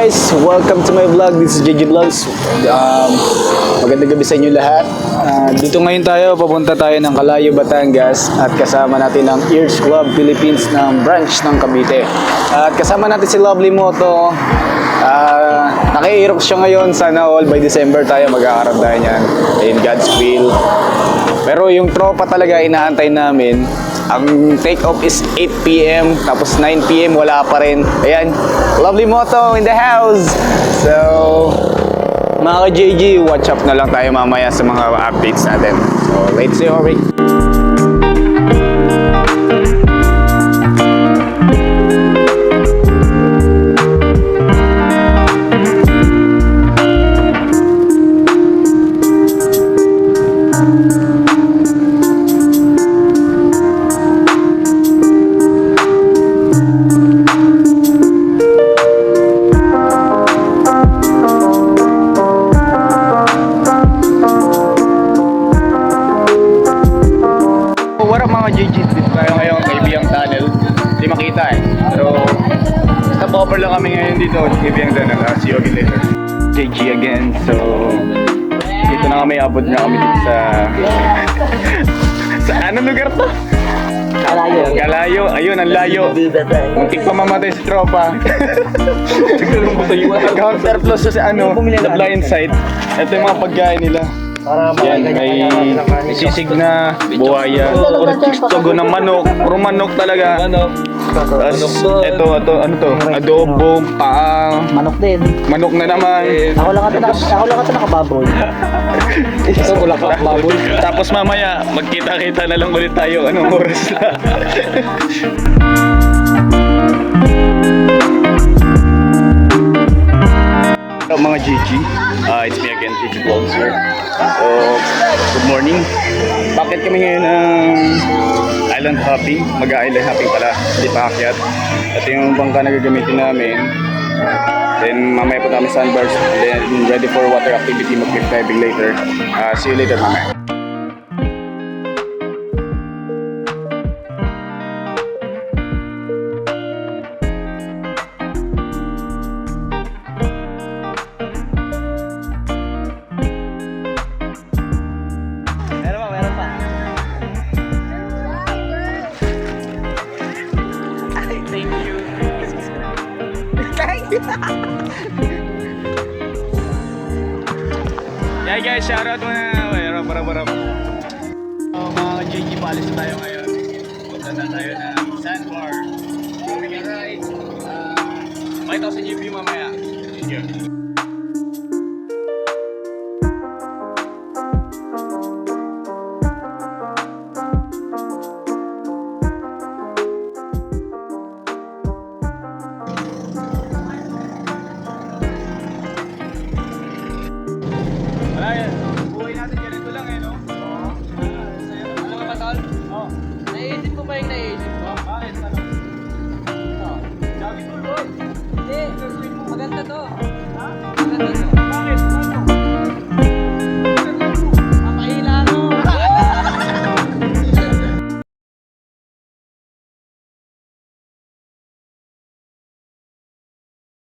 guys! Welcome to my vlog. This is JJ Vlogs. Magandang gabi sa inyo lahat. Dito ngayon tayo, papunta tayo ng Calayo, Batangas at kasama natin ang Ears Club Philippines ng branch ng Cavite. At kasama natin si Lovely Moto. Naka-aerox siya ngayon. Sana all by December tayo magkakaroon tayo niyan. In God's will. Pero yung tropa talaga inaantay namin. Ang take-off is 8 p.m. Tapos 9 p.m. wala pa rin. Ayan, Lovely Moto in the house. So, mga ka-JG, watch up na lang tayo mamaya sa mga updates natin. So, let's see, hurry. Dito tayo ngayon, Kaibiyang Tunnel. Hindi makita eh. Pero, basta buffer lang kami ngayon dito. Kaibiyang Tunnel. See you again later. JG again. So, dito na kami. Abot na kami dito sa... sa anong lugar to? Calayo. Calayo. Ayun, ang layo. Muntik pa mamatay si tropa. Counter plus sa ano, sa blind side. Ito yung mga pagkain nila. Yan, may sisig na buhaya, tugo ng manok, puro manok talaga. Tapos ito, ano to? Adobo, paa, Manok din. manok na naman. Ako lang ata nakababoy. Ako lang baboy. Tapos mamaya, magkita-kita na lang ulit tayo. Anong oras na? Mga GG, it's me again, JJ Vlogs here. So, good morning. Bakit kami ngayon ng island hopping? Mag-island hopping pala, hindi pa akyat. Ito yung bangka na gagamitin namin. Then mamaya po kami sunburst. Then ready for water activity, mag-cliff diving later. See you later mamaya. Yeah guys, shoutout muna. Barap. Mga JG, paalis na tayo ngayon. Punta na tayo ng sandbar. So we can ride. May 1,000 view mamaya. Thank you.